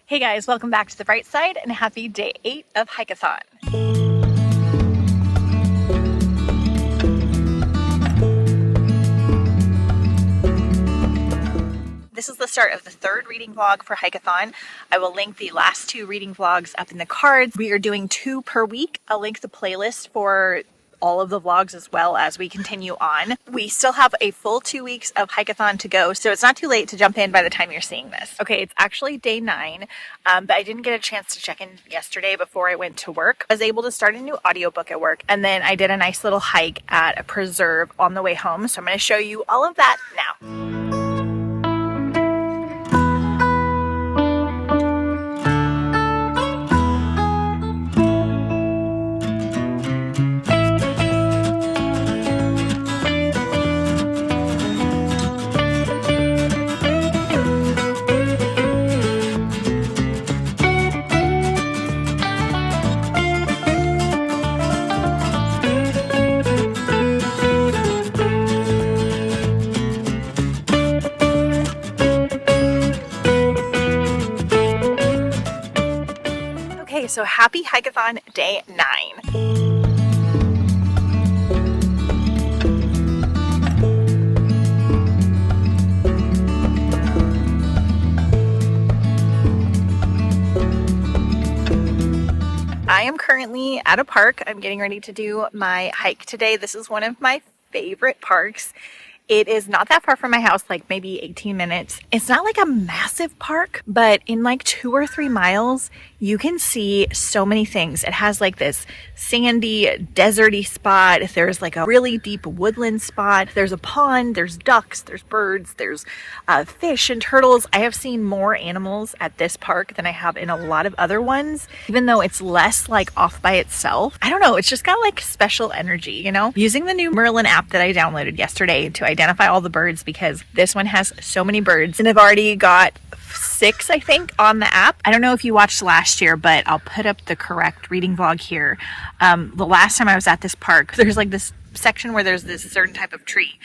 Hey guys, welcome back to the bright side and happy day 8 of HIKEATHON. This is the start of the third reading vlog for HIKEATHON. I will link the last 2 reading vlogs up in the cards. We are doing 2 per week. I'll link the playlist for all of the vlogs as well as we continue on. We still have a full 2 weeks of HIKEATHON to go, so it's not too late to jump in by the time you're seeing this. Okay, it's actually day 9, but I didn't get a chance to check in yesterday before I went to work. I was able to start a new audiobook at work, and then I did a nice little hike at a preserve on the way home, so I'm going to show you all of that now. So happy HIKEATHON day 9. I am currently at a park. I'm getting ready to do my hike today. This is one of my favorite parks. It is not that far from my house, like maybe 18 minutes. It's not like a massive park, but in like 2 or 3 miles, you can see so many things. It has like this sandy, deserty spot. There's like a really deep woodland spot. There's a pond, there's ducks, there's birds, there's fish and turtles. I have seen more animals at this park than I have in a lot of other ones, even though it's less like off by itself. I don't know, it's just got like special energy, you know? Using the new Merlin app that I downloaded yesterday to identify all the birds, because this one has so many birds, and I've already got 6, I think, on the app. I don't know if you watched last year, but I'll put up the correct reading vlog here. The last time I was at this park, there's like this section where there's this certain type of tree,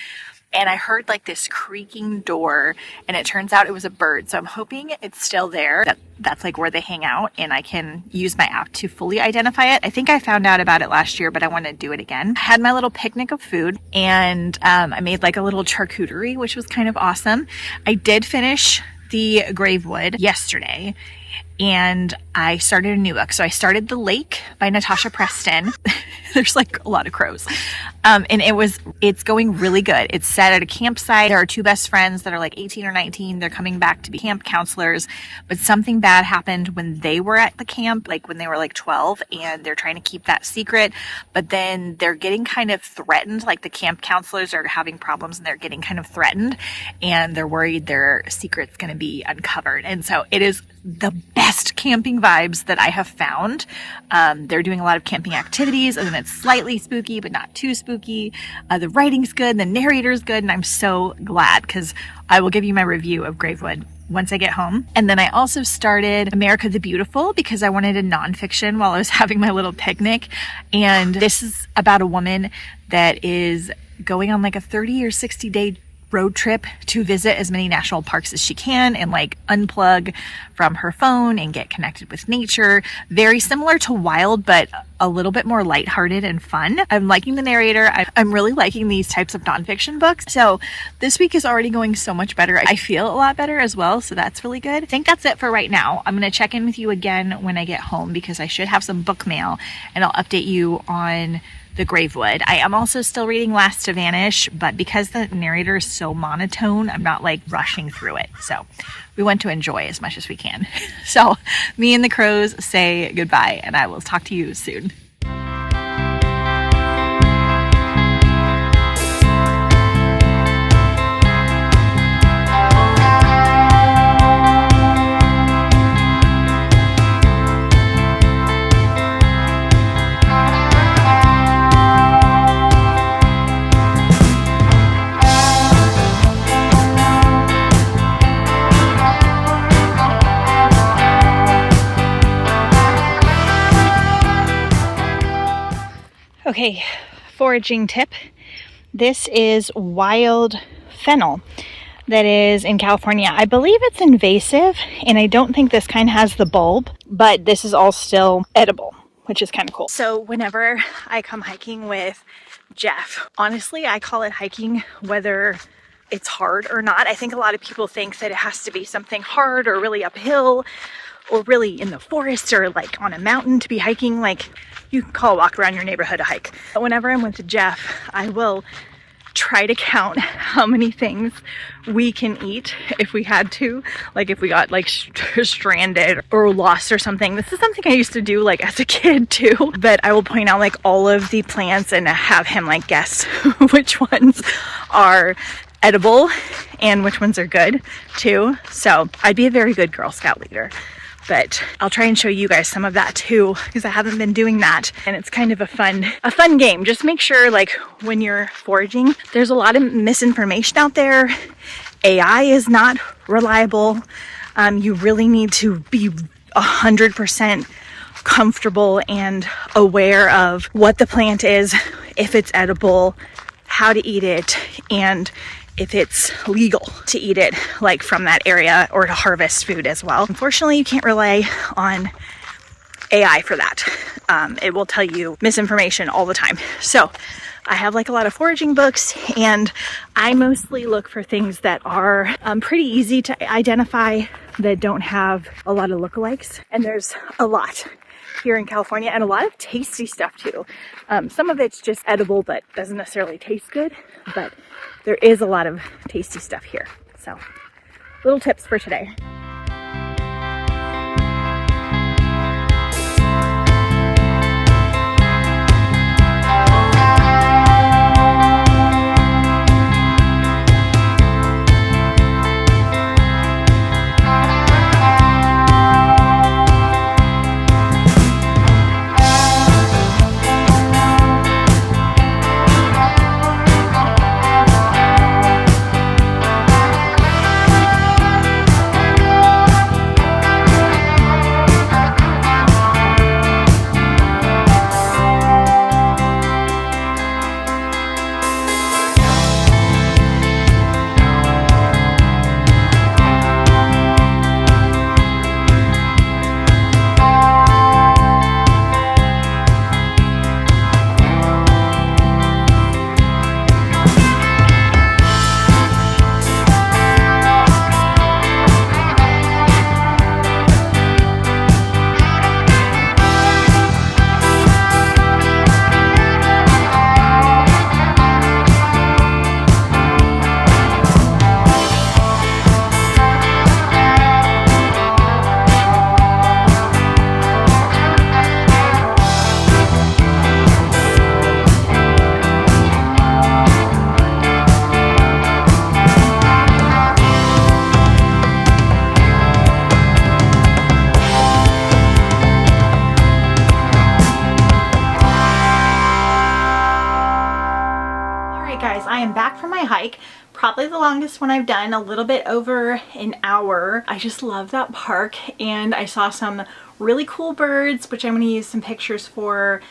and I heard like this creaking door, and it turns out it was a bird. So I'm hoping it's still there. That's like where they hang out, and I can use my app to fully identify it. I think I found out about it last year, but I want to do it again. I had my little picnic of food, and I made like a little charcuterie, which was kind of awesome. I did finish the Gravewood yesterday, and I started a new book. So I started The Lake by Natasha Preston. There's like a lot of crows. And it's going really good. It's set at a campsite. There are 2 best friends that are like 18 or 19. They're coming back to be camp counselors, but something bad happened when they were at the camp, like when they were like 12, and they're trying to keep that secret. But then they're getting kind of threatened. Like the camp counselors are having problems, and they're getting kind of threatened, and they're worried their secret's going to be uncovered. And so it is the best camping vibes that I have found. They're doing a lot of camping activities, and then it's slightly spooky, but not too spooky. The writing's good, the narrator's good, and I'm so glad, because I will give you my review of Gravewood once I get home. And then I also started America the Beautiful, because I wanted a nonfiction while I was having my little picnic. And this is about a woman that is going on like a 30 or 60 day road trip to visit as many national parks as she can and like unplug from her phone and get connected with nature. Very similar to Wild, but a little bit more lighthearted and fun. I'm liking the narrator. I'm really liking these types of nonfiction books. So this week is already going so much better. I feel a lot better as well, so that's really good. I think that's it for right now. I'm going to check in with you again when I get home, because I should have some book mail, and I'll update you on the Gravewood. I am also still reading Last to Vanish, but because the narrator is so monotone, I'm not like rushing through it. So we want to enjoy as much as we can. So me and the crows say goodbye, and I will talk to you soon. Okay, foraging tip. This is wild fennel. that is in California. I believe it's invasive, and I don't think this kind has the bulb, but this is all still edible, which is kind of cool. So whenever I come hiking with Jeff, honestly, I call it hiking whether it's hard or not. I think a lot of people think that it has to be something hard or really uphill or really in the forest or like on a mountain to be hiking. Like, you can call a walk around your neighborhood a hike. But whenever I'm with Jeff, I will try to count how many things we can eat if we had to, like if we got like stranded or lost or something. This is something I used to do like as a kid too, but I will point out like all of the plants and have him like guess which ones are edible and which ones are good too. So I'd be a very good Girl Scout leader. But I'll try and show you guys some of that too, because I haven't been doing that, and it's kind of a fun game. Just make sure, like, when you're foraging, there's a lot of misinformation out there. AI is not reliable. You really need to be 100% comfortable and aware of what the plant is, if it's edible, how to eat it, and if it's legal to eat it, like from that area, or to harvest food as well. Unfortunately, you can't rely on AI for that. It will tell you misinformation all the time. So I have like a lot of foraging books, and I mostly look for things that are pretty easy to identify, that don't have a lot of lookalikes. And there's a lot here in California, and a lot of tasty stuff too. Some of it's just edible but doesn't necessarily taste good, but there is a lot of tasty stuff here. So, little tips for today. Guys, I am back from my hike, probably the longest one I've done, a little bit over an hour. I just love that park, and I saw some really cool birds, which I'm going to use some pictures for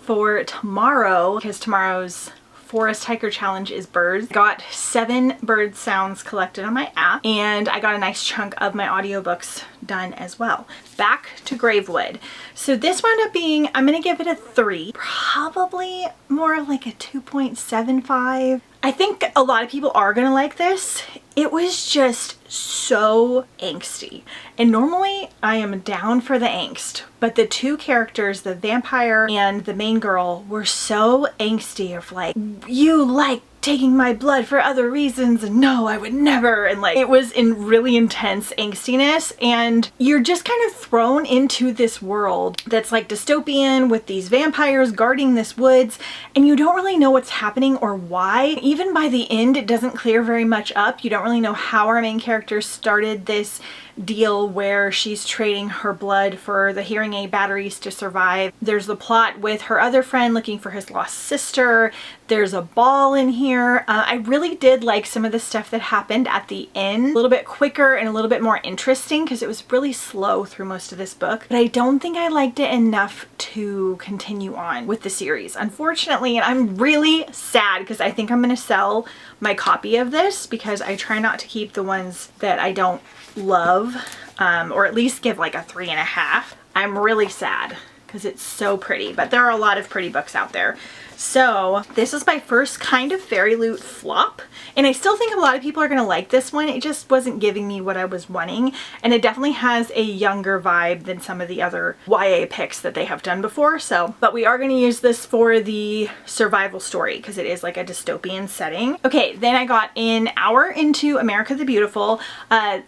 tomorrow, because tomorrow's Forest Hiker Challenge is birds. Got 7 bird sounds collected on my app, and I got a nice chunk of my audiobooks done as well. Back to Gravewood. So this wound up being, I'm gonna give it a 3, probably more of like a 2.75. I think a lot of people are gonna like this. It was just so angsty. And normally I am down for the angst, but the two characters, the vampire and the main girl, were so angsty of like, you like taking my blood for other reasons, and no, I would never, and like, it was in really intense angstiness, and you're just kind of thrown into this world that's like dystopian with these vampires guarding this woods, and you don't really know what's happening or why. Even by the end, it doesn't clear very much up. You don't really know how our main character started this deal where she's trading her blood for the hearing aid batteries to survive. There's the plot with her other friend looking for his lost sister. There's a ball in here. I really did like some of the stuff that happened at the end. A little bit quicker and a little bit more interesting because it was really slow through most of this book. But I don't think I liked it enough to continue on with the series, unfortunately. And I'm really sad because I think I'm going to sell my copy of this because I try not to keep the ones that I don't love, or at least give like a 3.5. I'm really sad because it's so pretty, but there are a lot of pretty books out there. So this is my first kind of fairy loot flop, and I still think a lot of people are going to like this one. It just wasn't giving me what I was wanting, and it definitely has a younger vibe than some of the other YA picks that they have done before. So, but we are going to use this for the survival story because it is like a dystopian setting. Okay, then I got an hour into America the Beautiful.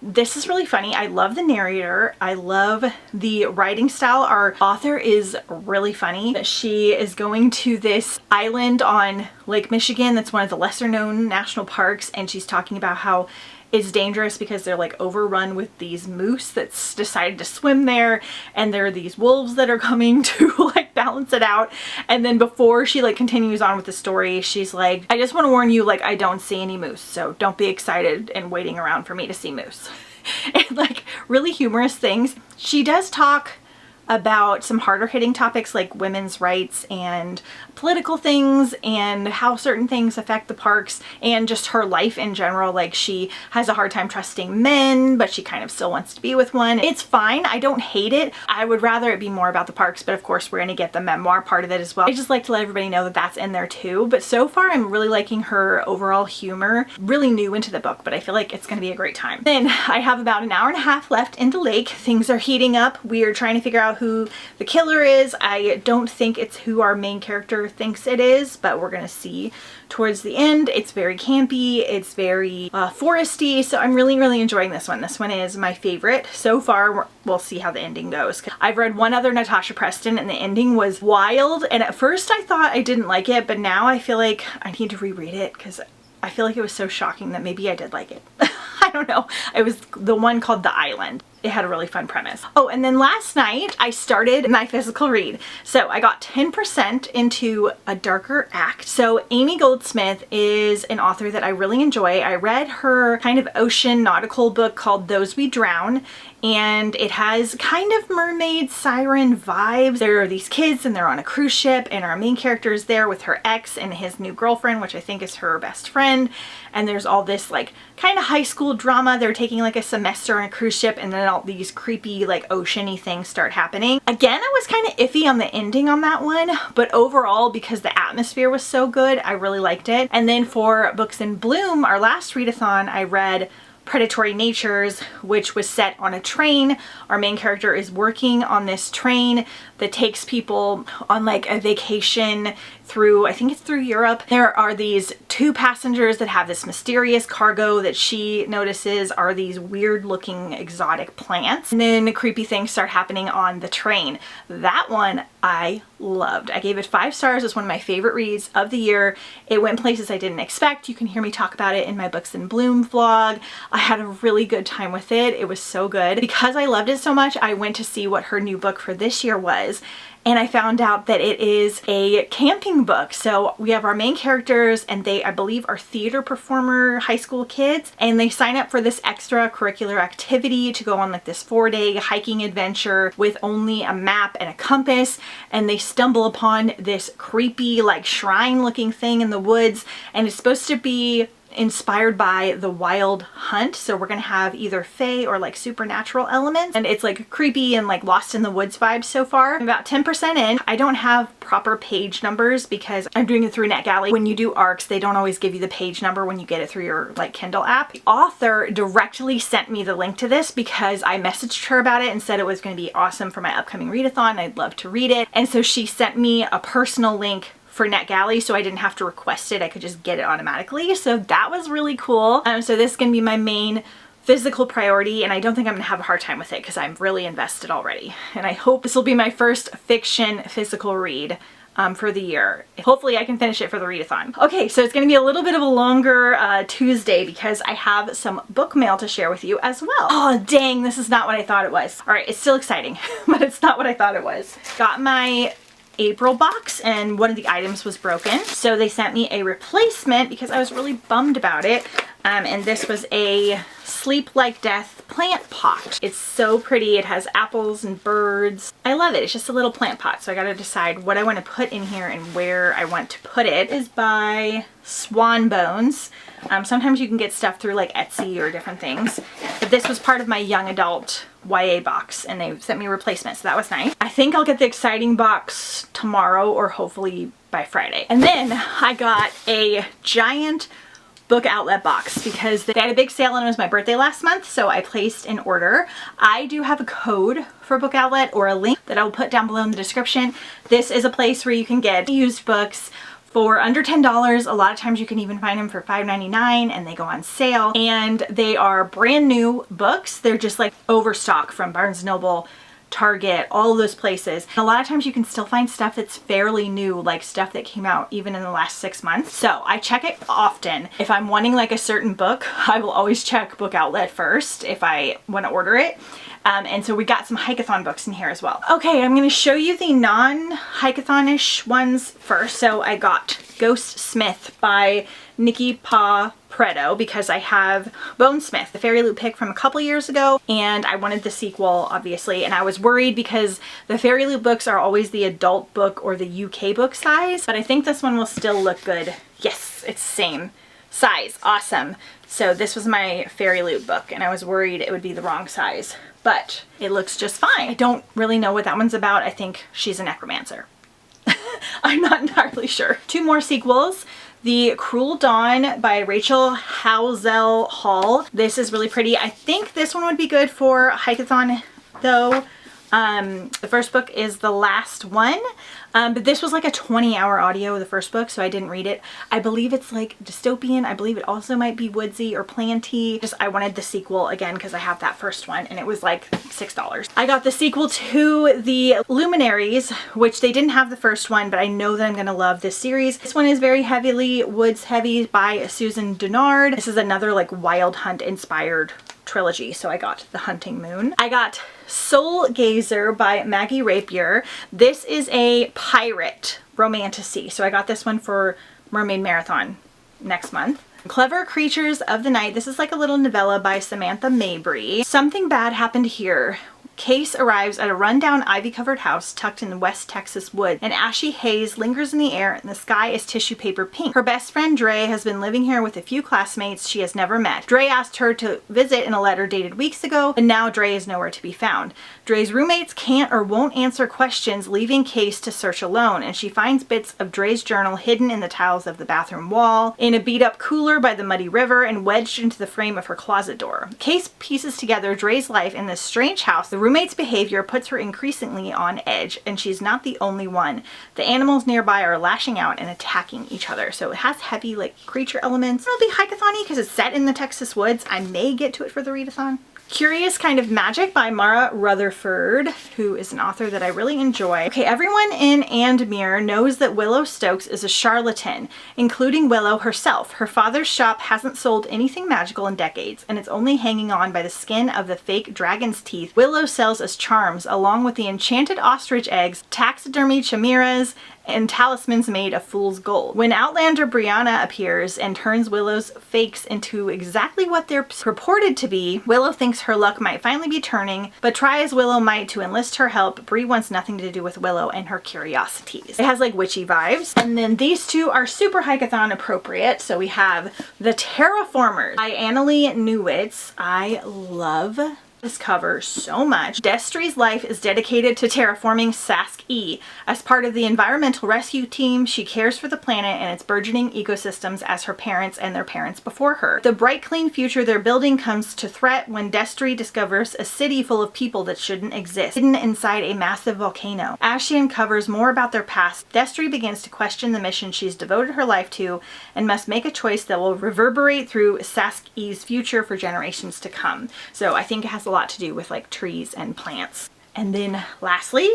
This is really funny. I love the narrator. I love the writing style. Our author is really funny. She is going to this island on Lake Michigan that's one of the lesser known national parks, and she's talking about how it's dangerous because they're like overrun with these moose that's decided to swim there, and there are these wolves that are coming to like balance it out. And then before she like continues on with the story, she's like, I just want to warn you, like, I don't see any moose, so don't be excited and waiting around for me to see moose. And like really humorous things. She does talk about some harder hitting topics like women's rights and political things and how certain things affect the parks and just her life in general. Like, she has a hard time trusting men, but she kind of still wants to be with one. It's fine. I don't hate it. I would rather it be more about the parks, but of course we're going to get the memoir part of it as well. I just like to let everybody know that that's in there too. But so far I'm really liking her overall humor. Really new into the book, but I feel like it's going to be a great time. Then I have about an hour and a half left in the lake. Things are heating up. We are trying to figure out who the killer is. I don't think it's who our main character thinks it is, but we're gonna see towards the end. It's very campy, it's very foresty, so I'm really enjoying this one. This one is my favorite so far. We'll see how the ending goes. I've read one other Natasha Preston and the ending was wild, and at first I thought I didn't like it, but now I feel like I need to reread it because I feel like it was so shocking that maybe I did like it. I don't know. It was the one called The Island. It had a really fun premise. Oh, and then last night I started my physical read. So I got 10% into A Darker Act. So Amy Goldsmith is an author that I really enjoy. I read her kind of ocean nautical book called Those We Drown, and it has kind of mermaid siren vibes. There are these kids and they're on a cruise ship, and our main character is there with her ex and his new girlfriend, which I think is her best friend. And there's all this like kind of high school drama. They're taking like a semester on a cruise ship, and then all these creepy like oceany things start happening. Again, I was kind of iffy on the ending on that one, but overall, because the atmosphere was so good, I really liked it. And then for Books in Bloom, our last readathon, I read Predatory Natures, which was set on a train. Our main character is working on this train that takes people on like a vacation through, I think it's through Europe. There are these two passengers that have this mysterious cargo that she notices are these weird looking exotic plants. And then creepy things start happening on the train. That one I loved. I gave it 5 stars. It's one of my favorite reads of the year. It went places I didn't expect. You can hear me talk about it in my Books in Bloom vlog. I had a really good time with it. It was so good. Because I loved it so much, I went to see what her new book for this year was. And I found out that it is a camping book. So we have our main characters, and they, I believe, are theater performer high school kids, and they sign up for this extracurricular activity to go on like this 4-day hiking adventure with only a map and a compass. And they stumble upon this creepy like shrine looking thing in the woods, and it's supposed to be inspired by The Wild Hunt. So we're gonna have either fae or like supernatural elements, and it's like creepy and like Lost in the Woods vibes so far. I'm about 10% in. I don't have proper page numbers because I'm doing it through NetGalley. When you do ARCs, they don't always give you the page number when you get it through your like Kindle app. The author directly sent me the link to this because I messaged her about it and said it was going to be awesome for my upcoming readathon. I'd love to read it. And so she sent me a personal link for NetGalley, so I didn't have to request it. I could just get it automatically. So that was really cool. So this is gonna be my main physical priority, and I don't think I'm gonna have a hard time with it because I'm really invested already. And I hope this will be my first fiction physical read for the year. Hopefully I can finish it for the readathon. Okay, so it's going to be a little bit of a longer Tuesday because I have some book mail to share with you as well. Oh dang, this is not what I thought it was. All right, it's still exciting, but it's not what I thought it was. Got my April box and one of the items was broken, so they sent me a replacement because I was really bummed about it. And this was a Sleep Like Death plant pot. It's so pretty. It has apples and birds. I love it. It's just a little plant pot, so I gotta decide what I want to put in here and where I want to put it. It is by Swan Bones. Sometimes you can get stuff through like Etsy or different things, but this was part of my young adult YA box and they sent me a replacement, so that was nice. I think I'll get the exciting box tomorrow or hopefully by Friday. And then I got a giant Bookoutlet box because they had a big sale and it was my birthday last month, so I placed an order. I do have a code for Bookoutlet or a link that I will put down below in the description. This is a place where you can get used books for under $10. A lot of times you can even find them for $5.99 and they go on sale, and they are brand new books. They're just like overstock from Barnes & Noble, Target, all of those places. And a lot of times you can still find stuff that's fairly new, like stuff that came out even in the last 6 months. So I check it often. If I'm wanting like a certain book, I will always check Bookoutlet first if I want to order it. And so we got some HIKEATHON books in here as well. Okay, I'm going to show you the non-HIKEATHon-ish ones first. So I got Ghost Smith by Nikki Pa Preto because I have Bonesmith, the Fairy Loot pick from a couple years ago, and I wanted the sequel obviously, and I was worried because the Fairy Loot books are always the adult book or the UK book size, but I think this one will still look good. Yes, it's the same size. Awesome. So this was my Fairy Loot book and I was worried it would be the wrong size, but it looks just fine. I don't really know what that one's about. I think she's a necromancer. I'm not entirely sure. Two more sequels. The Cruel Dawn by Rachel Housel Hall. This is really pretty. I think this one would be good for HIKEATHON though. The first book is the last one, but this was like a 20-hour audio, the first book, so I didn't read it. I believe it's like dystopian. I believe it also might be woodsy or planty. Just I wanted the sequel again because I have that first one and it was like $6. I got the sequel to The Luminaries, which they didn't have the first one, but I know that I'm gonna love this series. This one is very heavily woods heavy by Susan Dennard. This is another like Wild Hunt inspired trilogy, so I got The Hunting Moon. I got Soul Gazer by Maggie Rapier. This is a pirate romantasy, so I got this one for Mermaid Marathon next month. Clever Creatures of the Night. This is like a little novella by Samantha Mabry. Something bad happened here. Case arrives at a rundown ivy-covered house tucked in the West Texas woods. An ashy haze lingers in the air and the sky is tissue paper pink. Her best friend Dre has been living here with a few classmates she has never met. Dre asked her to visit in a letter dated weeks ago, and now Dre is nowhere to be found. Dre's roommates can't or won't answer questions, leaving Case to search alone, and she finds bits of Dre's journal hidden in the tiles of the bathroom wall, in a beat-up cooler by the muddy river, and wedged into the frame of her closet door. Case pieces together Dre's life in this strange house. The roommate's behavior puts her increasingly on edge, and she's not the only one. The animals nearby are lashing out and attacking each other, so it has heavy like creature elements. It'll be HIKEATHon-y because it's set in the Texas woods. I may get to it for the readathon. Curious Kind of Magic by Mara Rutherford, who is an author that I really enjoy. Okay, everyone in Andmere knows that Willow Stokes is a charlatan, including Willow herself. Her father's shop hasn't sold anything magical in decades, and it's only hanging on by the skin of the fake dragon's teeth Willow sells as charms, along with the enchanted ostrich eggs, taxidermy chimeras, and talismans made of fool's gold. When Outlander Brianna appears and turns Willow's fakes into exactly what they're purported to be, Willow thinks her luck might finally be turning, but try as Willow might to enlist her help, Bree wants nothing to do with Willow and her curiosities. It has like witchy vibes. And then these two are super HIKEATHon appropriate. So we have The Terraformers by Annalie Newitz. I love this cover so much. Destry's life is dedicated to terraforming Sask-E. As part of the environmental rescue team, she cares for the planet and its burgeoning ecosystems as her parents and their parents before her. The bright, clean future they're building comes to threat when Destry discovers a city full of people that shouldn't exist, hidden inside a massive volcano. As she uncovers more about their past, Destry begins to question the mission she's devoted her life to and must make a choice that will reverberate through Sask-E's future for generations to come. So I think it has a lot to do with like trees and plants. And then lastly,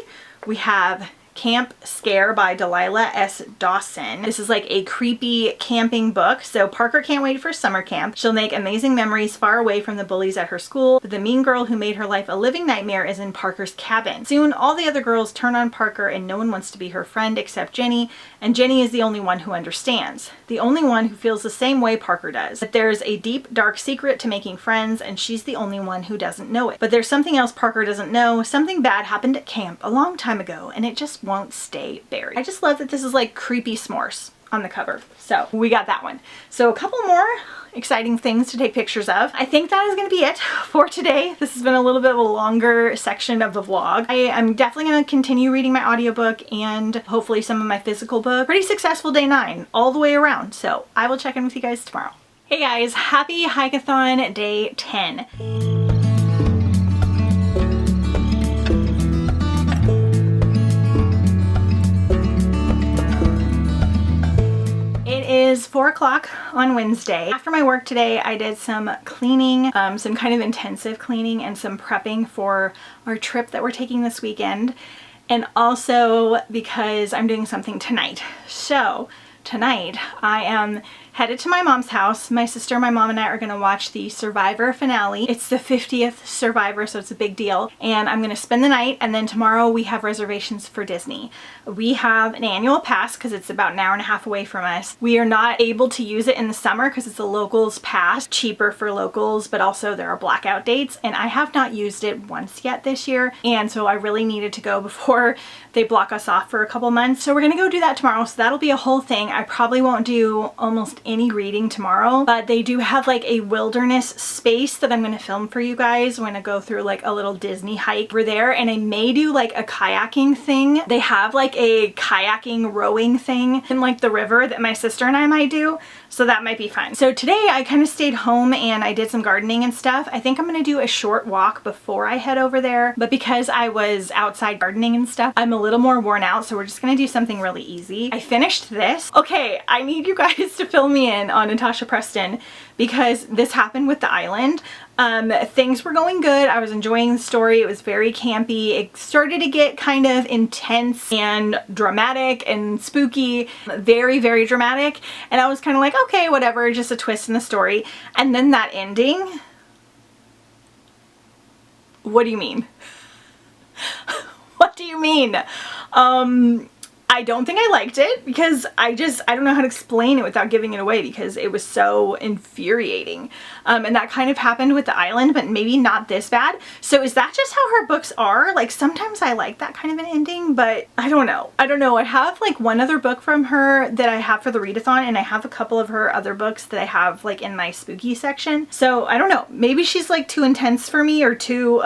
we have Camp Scare by Delilah S. Dawson. This is like a creepy camping book. So Parker can't wait for summer camp. She'll make amazing memories far away from the bullies at her school, but the mean girl who made her life a living nightmare is in Parker's cabin. Soon, all the other girls turn on Parker and no one wants to be her friend except Jenny, and Jenny is the only one who understands. The only one who feels the same way Parker does. But there's a deep, dark secret to making friends, and she's the only one who doesn't know it. But there's something else Parker doesn't know. Something bad happened at camp a long time ago, and it just won't stay buried. I just love that this is like creepy s'mores on the cover. So we got that one. So a couple more exciting things to take pictures of. I think that is going to be it for today. This has been a little bit of a longer section of the vlog. I am definitely going to continue reading my audiobook and hopefully some of my physical book. Pretty successful day 9 all the way around. So I will check in with you guys tomorrow. Hey guys, happy HIKEATHON day 10. It is 4 o'clock on Wednesday. After my work today, I did some cleaning, some kind of intensive cleaning and some prepping for our trip that we're taking this weekend. And also because I'm doing something tonight. So tonight I am headed to my mom's house. My sister, my mom, and I are going to watch the Survivor finale. It's the 50th Survivor, so it's a big deal. And I'm going to spend the night, and then tomorrow we have reservations for Disney. We have an annual pass because it's about an hour and a half away from us. We are not able to use it in the summer because it's a locals pass, cheaper for locals, but also there are blackout dates, and I have not used it once yet this year, and so I really needed to go before they block us off for a couple months. So we're going to go do that tomorrow, so that'll be a whole thing. I probably won't do almost any reading tomorrow, but they do have like a wilderness space that I'm going to film for you guys. We're going to go through like a little Disney hike over there, and I may do like a kayaking thing. They have like a kayaking rowing thing in like the river that my sister and I might do, so that might be fun. So today I kind of stayed home and I did some gardening and stuff. I think I'm going to do a short walk before I head over there, but because I was outside gardening and stuff, I'm a little more worn out, so we're just going to do something really easy. I finished this. Okay, I need you guys to fill me in on Natasha Preston because this happened with the island. Things were going good. I was enjoying the story. It was very campy. It started to get kind of intense and dramatic and spooky, very, very dramatic. And I was kind of like, okay, whatever, just a twist in the story. And then that ending. What do you mean? What do you mean? I don't think I liked it because I don't know how to explain it without giving it away because it was so infuriating. And that kind of happened with The Island, but maybe not this bad. So is that just how her books are? Like sometimes I like that kind of an ending, but I don't know. I don't know. I have like one other book from her that I have for the readathon, and I have a couple of her other books that I have like in my spooky section. So I don't know. Maybe she's like too intense for me or too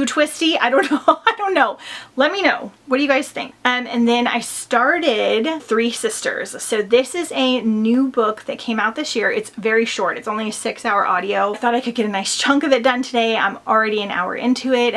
twisty. I don't know. I don't know. Let me know. What do you guys think? And then I started Three Sisters. So this is a new book that came out this year. It's very short. It's only a 6-hour audio. I thought I could get a nice chunk of it done today. I'm already an hour into it.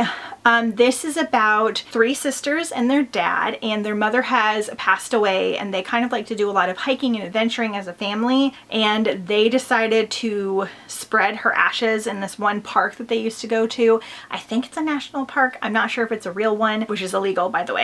This is about 3 sisters and their dad, and their mother has passed away, and they kind of like to do a lot of hiking and adventuring as a family, and they decided to spread her ashes in this one park that they used to go to. I think it's a national park. I'm not sure if it's a real one, which is illegal, by the way.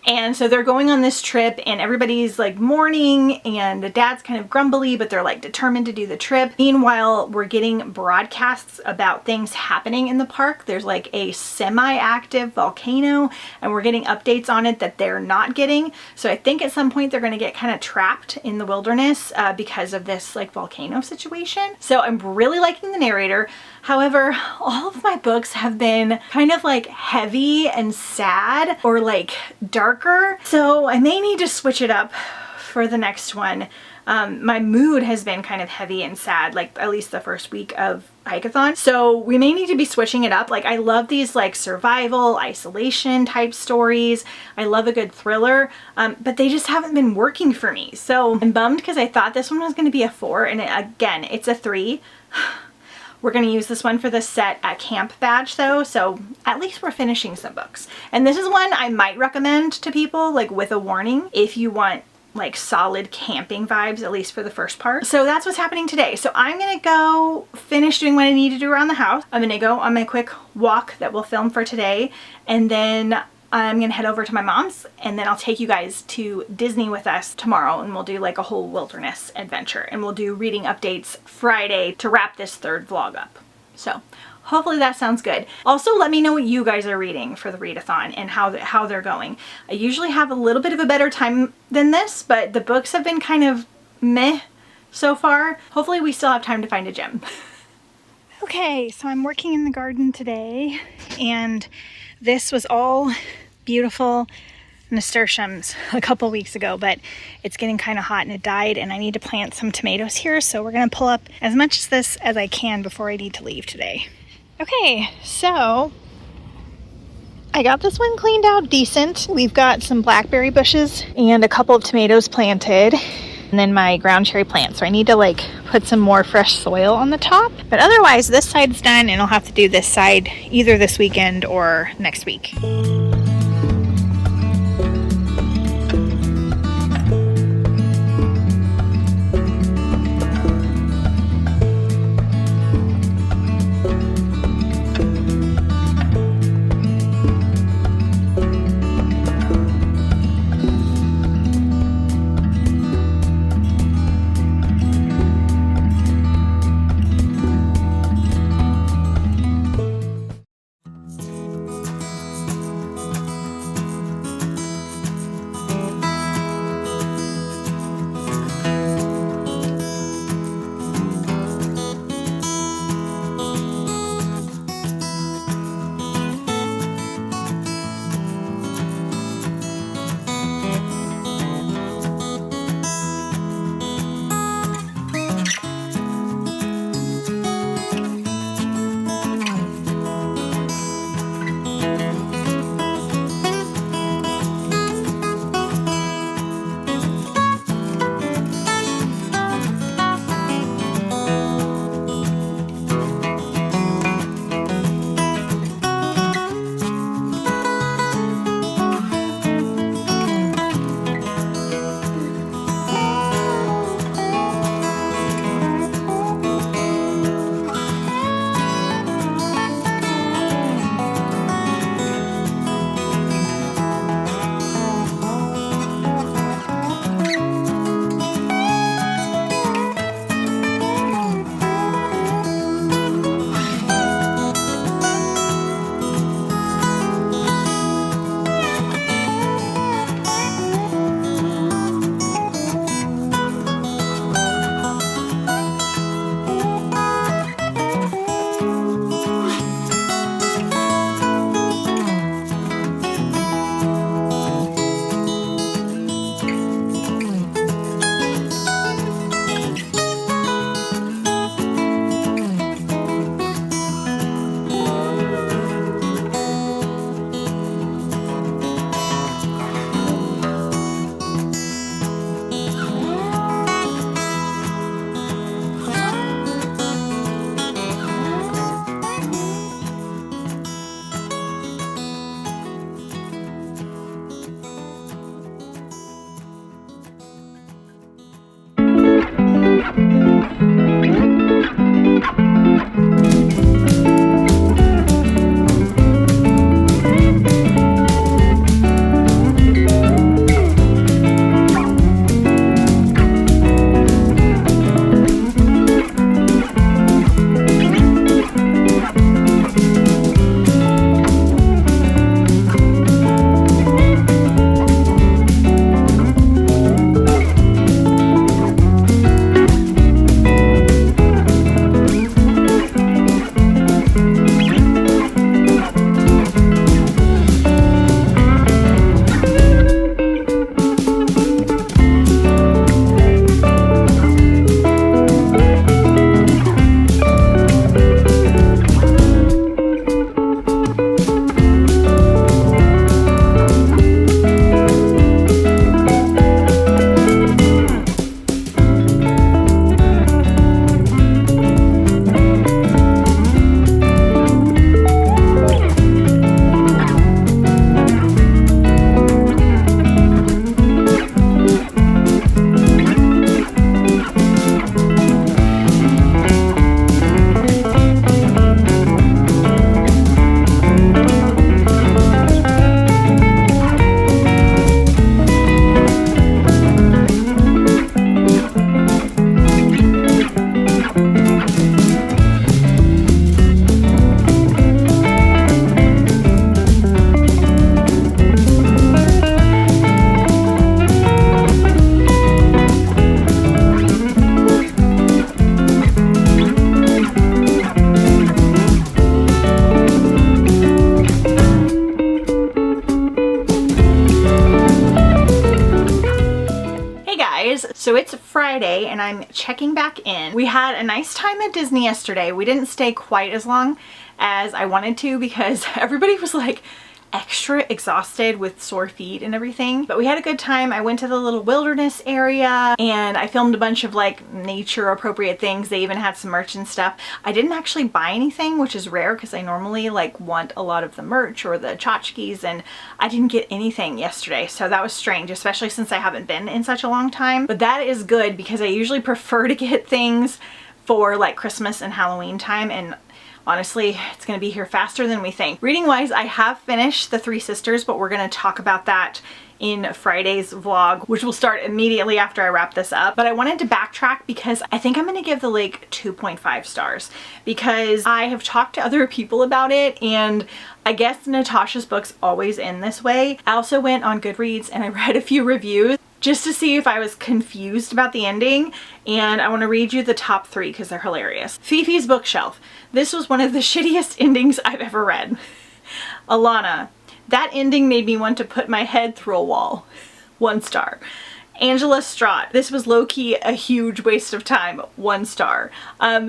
And so they're going on this trip, and everybody's like mourning, and the dad's kind of grumbly, but they're like determined to do the trip. Meanwhile, we're getting broadcasts about things happening in the park. There's like a semi-active volcano, and we're getting updates on it that they're not getting. So I think at some point they're going to get kind of trapped in the wilderness because of this like volcano situation. So I'm really liking the narrator. However, all of my books have been kind of like heavy and sad or like darker. So I may need to switch it up for the next one. My mood has been kind of heavy and sad, like at least the first week of HIKEATHON. So we may need to be switching it up. Like I love these like survival, isolation type stories. I love a good thriller, but they just haven't been working for me. So I'm bummed because I thought this one was going to be a 4, and again, it's a 3. We're going to use this one for the set at camp badge though, so at least we're finishing some books. And this is one I might recommend to people, like with a warning, if you want like solid camping vibes, at least for the first part. So that's what's happening today. So I'm gonna go finish doing what I need to do around the house. I'm gonna go on my quick walk that we'll film for today, and then I'm gonna head over to my mom's, and then I'll take you guys to Disney with us tomorrow, and we'll do like a whole wilderness adventure, and we'll do reading updates Friday to wrap this third vlog up. So hopefully that sounds good. Also, let me know what you guys are reading for the readathon and how they're going. I usually have a little bit of a better time than this, but the books have been kind of meh so far. Hopefully we still have time to find a gem. Okay, so I'm working in the garden today, and this was all beautiful nasturtiums a couple weeks ago, but it's getting kind of hot and it died, and I need to plant some tomatoes here, so we're gonna pull up as much of this as I can before I need to leave today. Okay, so I got this one cleaned out decent. We've got some blackberry bushes and a couple of tomatoes planted, and then my ground cherry plant, so I need to like put some more fresh soil on the top. But otherwise this side's done, and I'll have to do this side either this weekend or next week. So it's Friday and I'm checking back in. We had a nice time at Disney yesterday. We didn't stay quite as long as I wanted to because everybody was like extra exhausted with sore feet and everything, but we had a good time. I went to the little wilderness area and I filmed a bunch of like nature appropriate things. They even had some merch and stuff. I didn't actually buy anything, which is rare because I normally like want a lot of the merch or the tchotchkes, and I didn't get anything yesterday, so that was strange, especially since I haven't been in such a long time. But that is good because I usually prefer to get things for like Christmas and Halloween time, and honestly, it's going to be here faster than we think. Reading wise, I have finished The Three Sisters, but we're going to talk about that in Friday's vlog, which will start immediately after I wrap this up. But I wanted to backtrack because I think I'm going to give the lake 2.5 stars because I have talked to other people about it, and I guess Natasha's books always end this way. I also went on Goodreads and I read a few reviews just to see if I was confused about the ending, and I want to read you the top 3 because they're hilarious. Fifi's Bookshelf. This was one of the shittiest endings I've ever read. Alana. That ending made me want to put my head through a wall. 1 star. Angela Straught. This was low-key a huge waste of time. 1 star.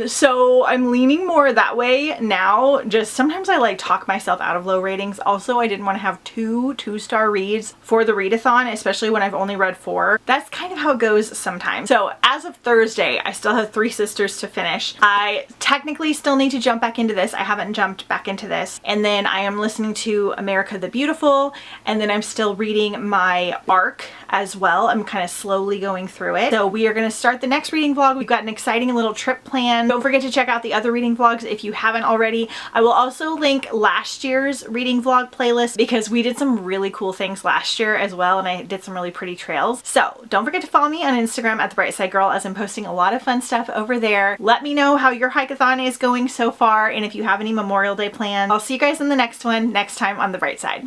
So I'm leaning more that way now. Just sometimes I like talk myself out of low ratings. Also, I didn't want to have 2 2-star reads for the readathon, especially when I've only read 4. That's kind of how it goes sometimes. So as of Thursday, I still have 3 Sisters to finish. I technically still need to jump back into this. I haven't jumped back into this. And then I am listening to America the Beautiful, and then I'm still reading my ARC as well. I'm kind of slowly going through it. So we are going to start the next reading vlog. We've got an exciting little trip planned. Don't forget to check out the other reading vlogs if you haven't already. I will also link last year's reading vlog playlist because we did some really cool things last year as well, and I did some really pretty trails. So don't forget to follow me on Instagram at The Bright Side Girl, as I'm posting a lot of fun stuff over there. Let me know how your hike-a-thon is going so far, and if you have any Memorial Day plans. I'll see you guys in the next one next time on The Bright Side.